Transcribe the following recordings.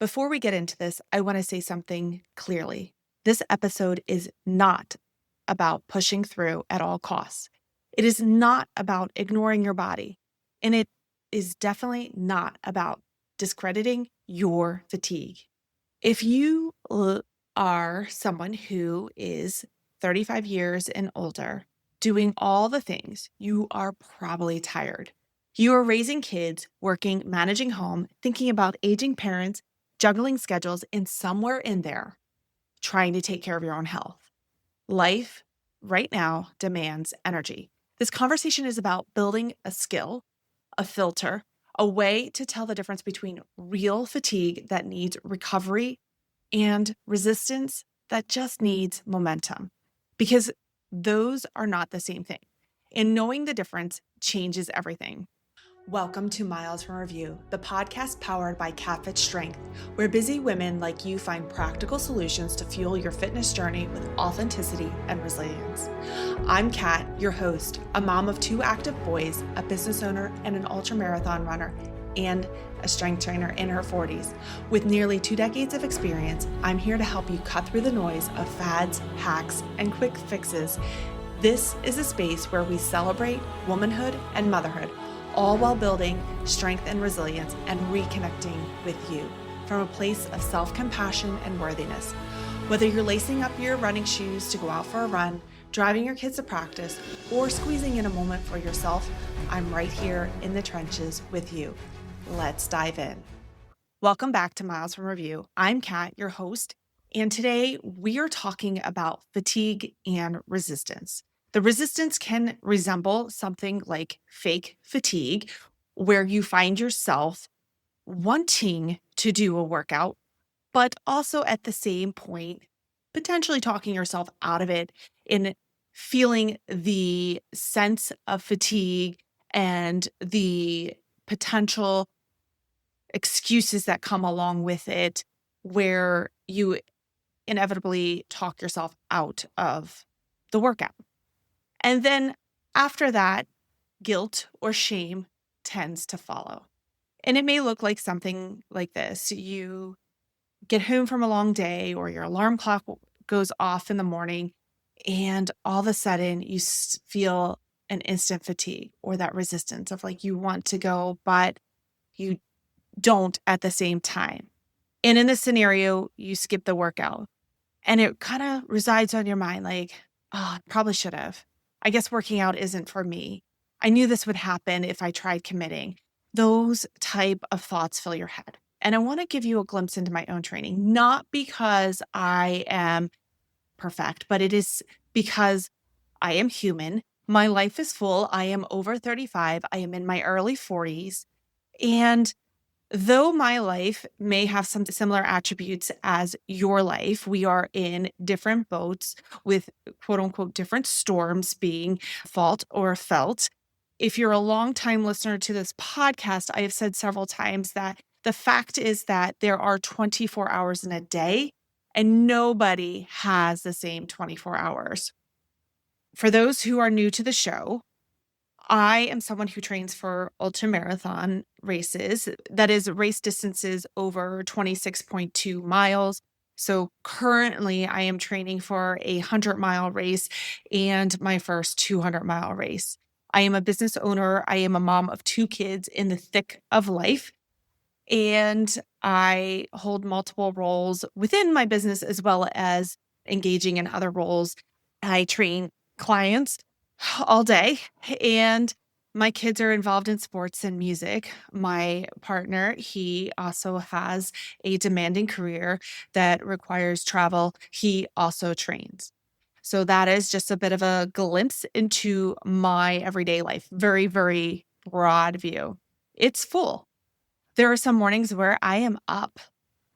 Before we get into this, I want to say something clearly. This episode is not about pushing through at all costs. It is not about ignoring your body. And it is definitely not about discrediting your fatigue. If you are someone who is 35 years and older, doing all the things, you are probably tired. You are raising kids, working, managing home, thinking about aging parents, juggling schedules, and somewhere in there, trying to take care of your own health. Life right now demands energy. This conversation is about building a skill, a filter, a way to tell the difference between real fatigue that needs recovery and resistance that just needs momentum, because those are not the same thing. And knowing the difference changes everything. Welcome to Miles from Review, the podcast powered by KatFit Strength, where busy women like you find practical solutions to fuel your fitness journey with authenticity and resilience. I'm Kat, your host, a mom of 2 active boys, a business owner, and an ultramarathon runner, and a strength trainer in her 40s. With nearly 2 decades of experience, I'm here to help you cut through the noise of fads, hacks, and quick fixes. This is a space where we celebrate womanhood and motherhood, all while building strength and resilience and reconnecting with you from a place of self-compassion and worthiness. Whether you're lacing up your running shoes to go out for a run, driving your kids to practice, or squeezing in a moment for yourself, I'm right here in the trenches with you. Let's dive in. Welcome back to Miles from Review. I'm Kat, your host, and today we are talking about fatigue and resistance. The resistance can resemble something like fake fatigue, where you find yourself wanting to do a workout, but also at the same point, potentially talking yourself out of it in feeling the sense of fatigue and the potential excuses that come along with it, where you inevitably talk yourself out of the workout. And then after that, guilt or shame tends to follow. And it may look like something like this. You get home from a long day, or your alarm clock goes off in the morning, and all of a sudden you feel an instant fatigue or that resistance of like you want to go, but you don't at the same time. And in this scenario, you skip the workout and it kind of resides on your mind like, oh, I probably should have. I guess working out isn't for me. I knew this would happen if I tried committing. Those type of thoughts fill your head. And I want to give you a glimpse into my own training, not because I am perfect, but it is because I am human. My life is full. I am over 35. I am in my early 40s. And though my life may have some similar attributes as your life, we are in different boats with quote unquote different storms being fought or felt. If you're a longtime listener to this podcast, I have said several times that the fact is that there are 24 hours in a day and nobody has the same 24 hours. For those who are new to the show, I am someone who trains for ultramarathon races, that is race distances over 26.2 miles. So currently I am training for a 100-mile race and my first 200-mile race. I am a business owner. I am a mom of 2 kids in the thick of life, and I hold multiple roles within my business as well as engaging in other roles. I train clients all day, and my kids are involved in sports and music. My partner, he also has a demanding career that requires travel. He also trains. So that is just a bit of a glimpse into my everyday life. Very, very broad view. It's full. There are some mornings where I am up.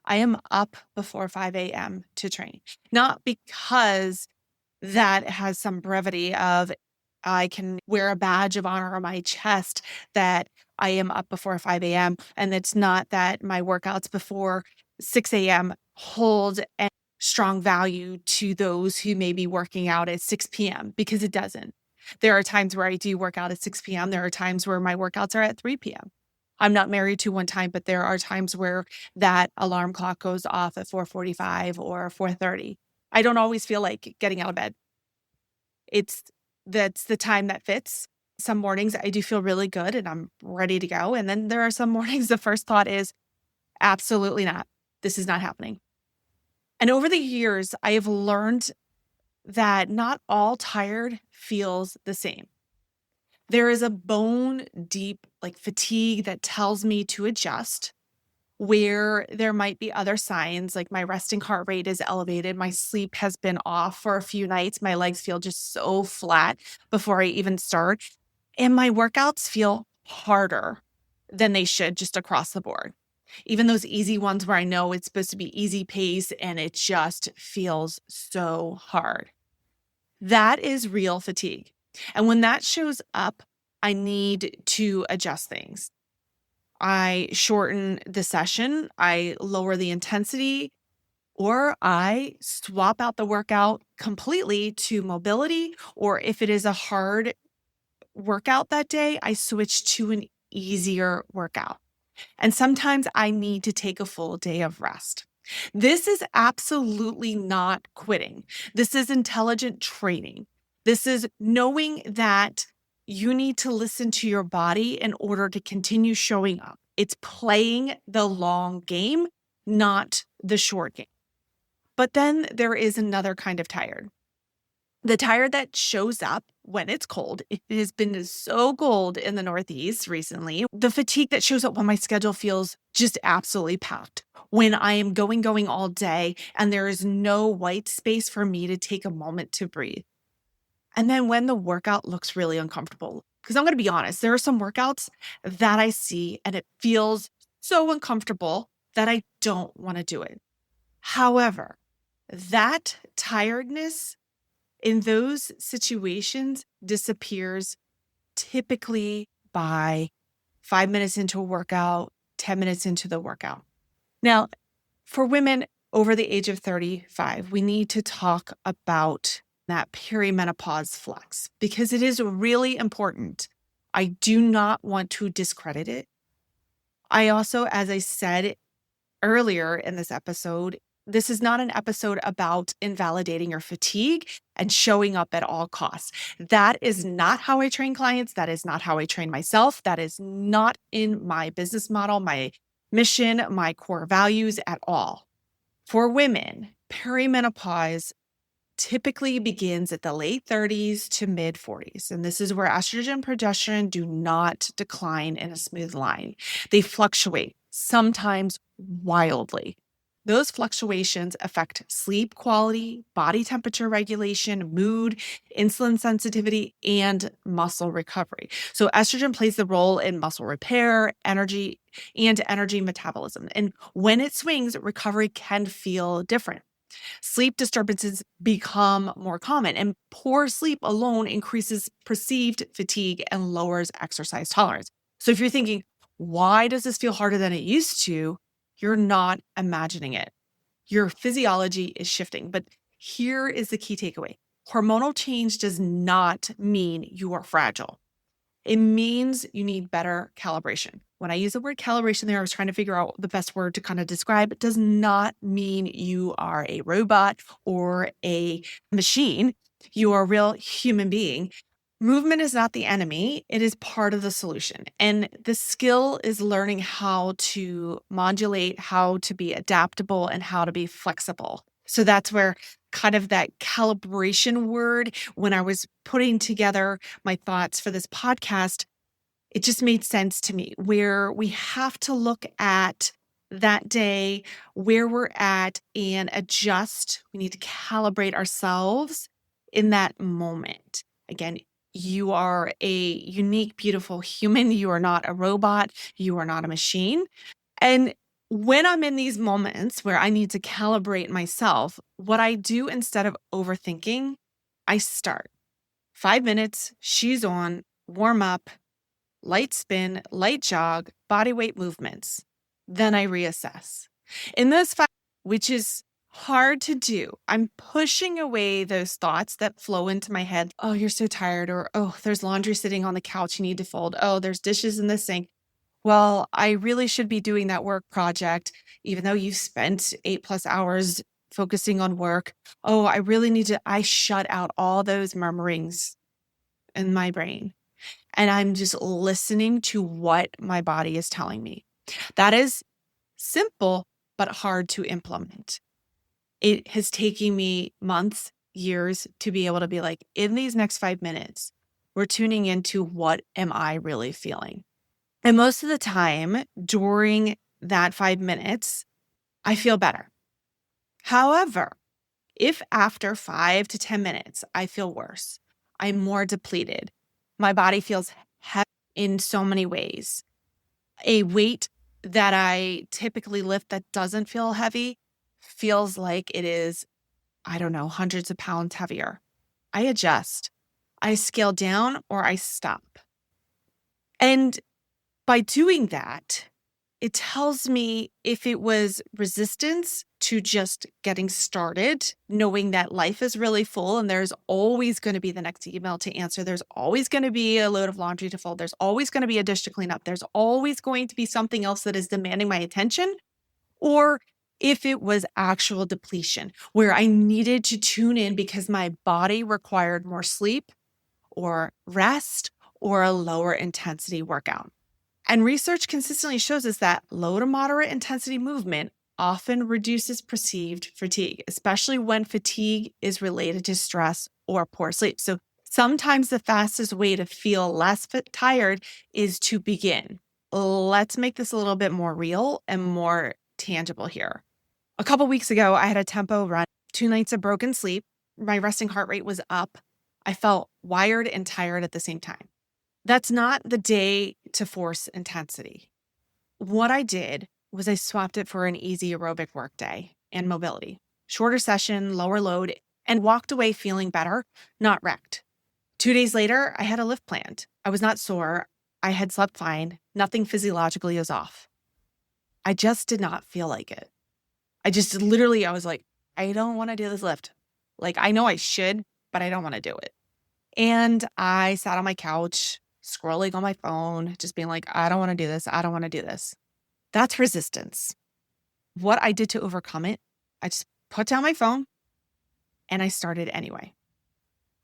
I am up before 5 a.m. to train, not because that has some brevity of I can wear a badge of honor on my chest that I am up before 5 a.m. And it's not that my workouts before 6 a.m. hold a strong value to those who may be working out at 6 p.m. because it doesn't. There are times where I do work out at 6 p.m. There are times where my workouts are at 3 p.m. I'm not married to one time, but there are times where that alarm clock goes off at 4:45 or 4:30. I don't always feel like getting out of bed. It's That's the time that fits. Some mornings I do feel really good and I'm ready to go. And then there are some mornings the first thought is, absolutely not. This is not happening. And over the years, I have learned that not all tired feels the same. There is a bone deep like fatigue that tells me to adjust, where there might be other signs like my resting heart rate is elevated, my sleep has been off for a few nights, my legs feel just so flat before I even start, and my workouts feel harder than they should just across the board. Even those easy ones where I know it's supposed to be easy pace and it just feels so hard. That is real fatigue. And when that shows up, I need to adjust things. I shorten the session, I lower the intensity, or I swap out the workout completely to mobility. Or if it is a hard workout that day, I switch to an easier workout. And sometimes I need to take a full day of rest. This is absolutely not quitting. This is intelligent training. This is knowing that you need to listen to your body in order to continue showing up. It's playing the long game, not the short game. But then there is another kind of tired. The tired that shows up when it's cold. It has been so cold in the Northeast recently. The fatigue that shows up when my schedule feels just absolutely packed. When I am going all day and there is no white space for me to take a moment to breathe. And then when the workout looks really uncomfortable, because I'm going to be honest, there are some workouts that I see and it feels so uncomfortable that I don't want to do it. However, that tiredness in those situations disappears typically by 5 minutes into a workout, 10 minutes into the workout. Now, for women over the age of 35, we need to talk about that perimenopause flex because it is really important. I do not want to discredit it. I also, as I said earlier in this episode, this is not an episode about invalidating your fatigue and showing up at all costs. That is not how I train clients. That is not how I train myself. That is not in my business model, my mission, my core values at all. For women, perimenopause typically begins at the late 30s to mid 40s. And this is where estrogen and progesterone do not decline in a smooth line. They fluctuate, sometimes wildly. Those fluctuations affect sleep quality, body temperature regulation, mood, insulin sensitivity, and muscle recovery. So estrogen plays the role in muscle repair, energy, and energy metabolism. And when it swings, recovery can feel different. Sleep disturbances become more common, and poor sleep alone increases perceived fatigue and lowers exercise tolerance. So if you're thinking, why does this feel harder than it used to? You're not imagining it. Your physiology is shifting. But here is the key takeaway. Hormonal change does not mean you are fragile. It means you need better calibration. When I use the word calibration there, I was trying to figure out the best word to kind of describe. It does not mean you are a robot or a machine. You are a real human being. Movement is not the enemy. It is part of the solution. And the skill is learning how to modulate, how to be adaptable, and how to be flexible. So that's where kind of that calibration word, when I was putting together my thoughts for this podcast, it just made sense to me where we have to look at that day, where we're at, and adjust. We need to calibrate ourselves in that moment. Again, you are a unique, beautiful human. You are not a robot. You are not a machine. And when I'm in these moments where I need to calibrate myself, what I do instead of overthinking, I start 5 minutes, shoes on, warm up, light spin, light jog, body weight movements. Then I reassess. In those 5, which is hard to do, I'm pushing away those thoughts that flow into my head. Oh, you're so tired. Or, oh, there's laundry sitting on the couch you need to fold. Oh, there's dishes in the sink. well, I really should be doing that work project, even though you spent 8+ hours focusing on work. Oh, I really need to, I shut out all those murmurings in my brain. And I'm just listening to what my body is telling me. That is simple, but hard to implement. It has taken me months, years to be able to be like, in these next 5 minutes, we're tuning into what am I really feeling? And most of the time during that 5 minutes, I feel better. However, if after 5 to 10 minutes, I feel worse, I'm more depleted, my body feels heavy in so many ways. A weight that I typically lift that doesn't feel heavy feels like it is, I don't know, hundreds of pounds heavier. I adjust. I scale down or I stop. And by doing that, it tells me if it was resistance to just getting started, knowing that life is really full and there's always going to be the next email to answer. There's always going to be a load of laundry to fold. There's always going to be a dish to clean up. There's always going to be something else that is demanding my attention. Or if it was actual depletion where I needed to tune in because my body required more sleep or rest or a lower intensity workout. And research consistently shows us that low to moderate intensity movement often reduces perceived fatigue, especially when fatigue is related to stress or poor sleep. So sometimes the fastest way to feel less tired is to begin. Let's make this a little bit more real and more tangible here. A couple weeks ago, I had a tempo run, 2 nights of broken sleep. My resting heart rate was up. I felt wired and tired at the same time. That's not the day to force intensity. What I did was I swapped it for an easy aerobic work day and mobility, shorter session, lower load, and walked away feeling better, not wrecked. 2 days later, I had a lift planned. I was not sore. I had slept fine. Nothing physiologically is off. I just did not feel like it. I was like, I don't want to do this lift. Like, I know I should, but I don't want to do it. And I sat on my couch, scrolling on my phone, just being like, I don't want to do this. I don't want to do this. That's resistance. What I did to overcome it, I just put down my phone and I started anyway.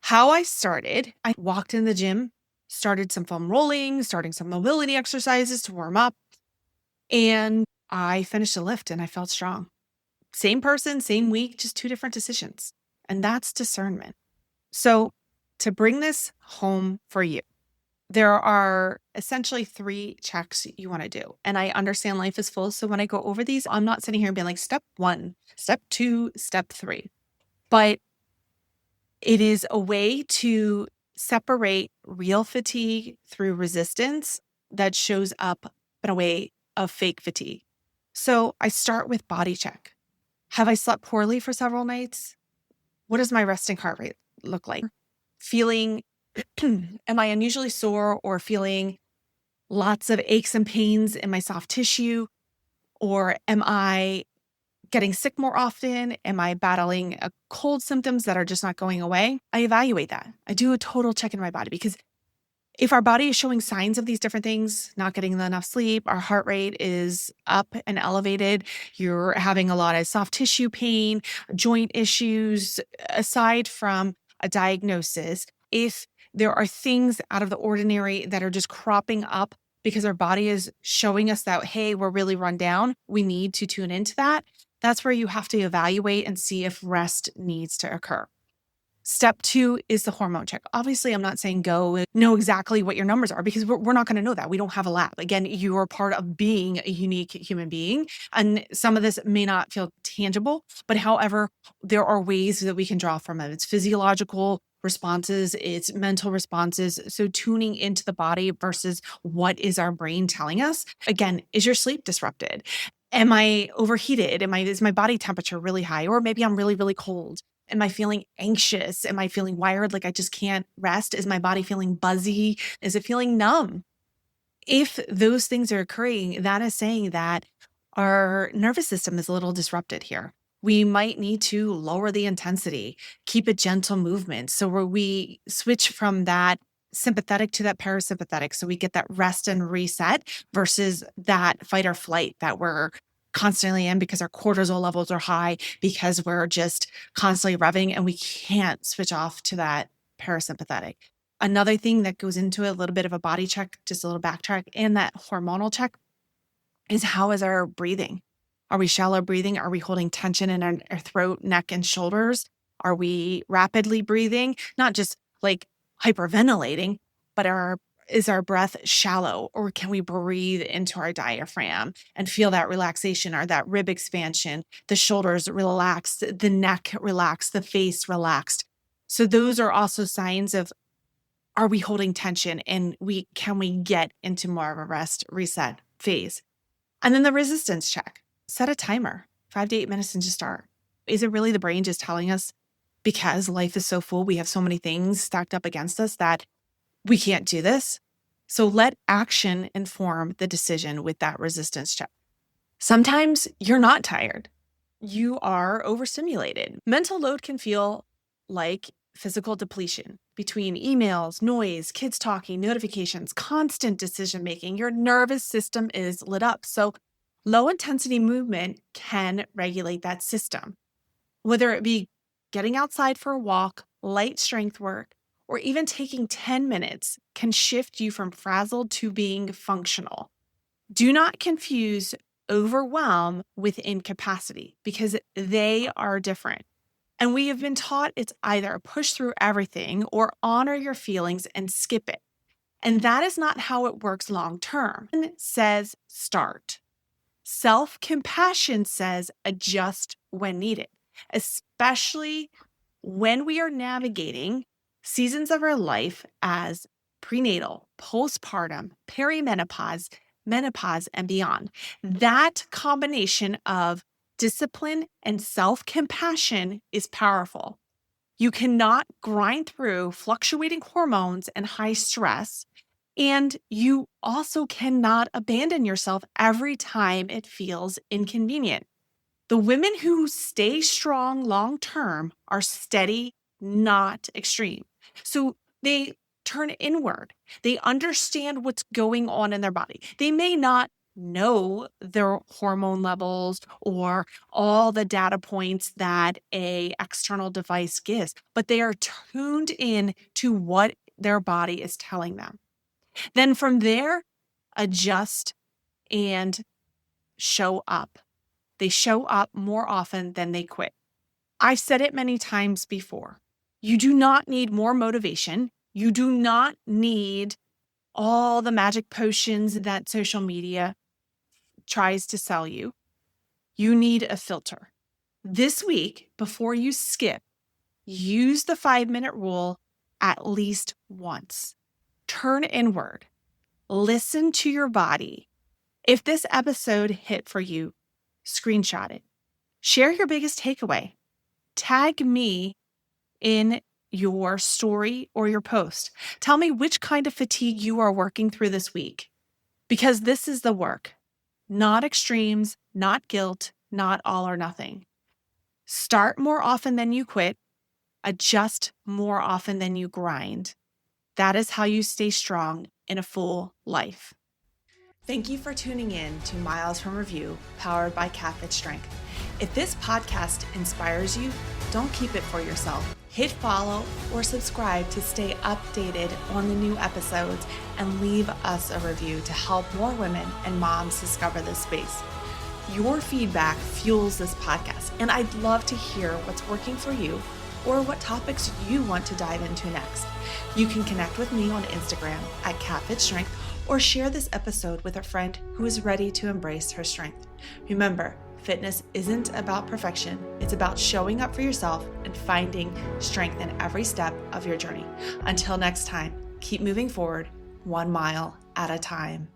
How I started, I walked in the gym, started some foam rolling, starting some mobility exercises to warm up. And I finished the lift and I felt strong. Same person, same week, just 2 different decisions. And that's discernment. So to bring this home for you, there are essentially 3 checks you want to do. And I understand life is full. So when I go over these, I'm not sitting here and being like, step 1, step 2, step 3. But it is a way to separate real fatigue through resistance that shows up in a way of fake fatigue. So I start with body check. Have I slept poorly for several nights? What does my resting heart rate look like? Feeling, am I unusually sore or feeling lots of aches and pains in my soft tissue? Or am I getting sick more often? Am I battling cold symptoms that are just not going away? I evaluate that. I do a total check in my body because if our body is showing signs of these different things, not getting enough sleep, our heart rate is up and elevated, you're having a lot of soft tissue pain, joint issues, aside from a diagnosis, if there are things out of the ordinary that are just cropping up because our body is showing us that, hey, we're really run down, we need to tune into that. That's where you have to evaluate and see if rest needs to occur. Step 2 is the hormone check. Obviously, I'm not saying go know exactly what your numbers are because we're not going to know that. We don't have a lab. Again, you are part of being a unique human being. And some of this may not feel tangible, but however, there are ways that we can draw from it. It's physiological responses, it's mental responses. So tuning into the body versus what is our brain telling us. Again, is your sleep disrupted? Am I overheated? Is my body temperature really high? Or maybe I'm really, really cold. Am I feeling anxious? Am I feeling wired? Like I just can't rest? Is my body feeling buzzy? Is it feeling numb? If those things are occurring, that is saying that our nervous system is a little disrupted here. We might need to lower the intensity, keep a gentle movement. So where we switch from that sympathetic to that parasympathetic. So we get that rest and reset versus that fight or flight that we're constantly in because our cortisol levels are high, because we're just constantly revving and we can't switch off to that parasympathetic. Another thing that goes into a little bit of a body check, just a little backtrack, and that hormonal check is how is our breathing? Are we shallow breathing? Are we holding tension in our throat, neck, and shoulders? Are we rapidly breathing? Not just like hyperventilating, but is our breath shallow, or can we breathe into our diaphragm and feel that relaxation or that rib expansion, the shoulders relaxed, the neck relaxed, the face relaxed? So those are also signs of, are we holding tension, and can we get into more of a rest reset phase? And then the resistance check. Set a timer, 5 to 8 minutes and just start. Is it really the brain just telling us, because life is so full, we have so many things stacked up against us that we can't do this? So let action inform the decision with that resistance check. Sometimes you're not tired. You are overstimulated. Mental load can feel like physical depletion between emails, noise, kids talking, notifications, constant decision making. Your nervous system is lit up. So low intensity movement can regulate that system, whether it be getting outside for a walk, light strength work, or even taking 10 minutes can shift you from frazzled to being functional. Do not confuse overwhelm with incapacity, because they are different. And we have been taught it's either push through everything or honor your feelings and skip it. And that is not how it works long term. It says start. Self-compassion says adjust when needed, especially when we are navigating seasons of our life as prenatal, postpartum, perimenopause, menopause, and beyond. That combination of discipline and self-compassion is powerful. You cannot grind through fluctuating hormones and high stress, and you also cannot abandon yourself every time it feels inconvenient. The women who stay strong long-term are steady, not extreme. So they turn inward. They understand what's going on in their body. They may not know their hormone levels or all the data points that an external device gives, but they are tuned in to what their body is telling them. Then from there, adjust and show up. They show up more often than they quit. I've said it many times before. You do not need more motivation. You do not need all the magic potions that social media tries to sell you. You need a filter. This week, before you skip, use the 5-minute rule at least once. Turn inward. Listen to your body. If this episode hit for you, screenshot it. Share your biggest takeaway. Tag me in your story or your post. Tell me which kind of fatigue you are working through this week, because this is the work. Not extremes, not guilt, not all or nothing. Start more often than you quit. Adjust more often than you grind. That is how you stay strong in a full life. Thank you for tuning in to Miles from Review, powered by KatFit Strength. If this podcast inspires you, don't keep it for yourself. Hit follow or subscribe to stay updated on the new episodes, and leave us a review to help more women and moms discover this space. Your feedback fuels this podcast, and I'd love to hear what's working for you or what topics you want to dive into next. You can connect with me on Instagram at KatFit Strength, or share this episode with a friend who is ready to embrace her strength. Remember, fitness isn't about perfection. It's about showing up for yourself and finding strength in every step of your journey. Until next time, keep moving forward, 1 mile at a time.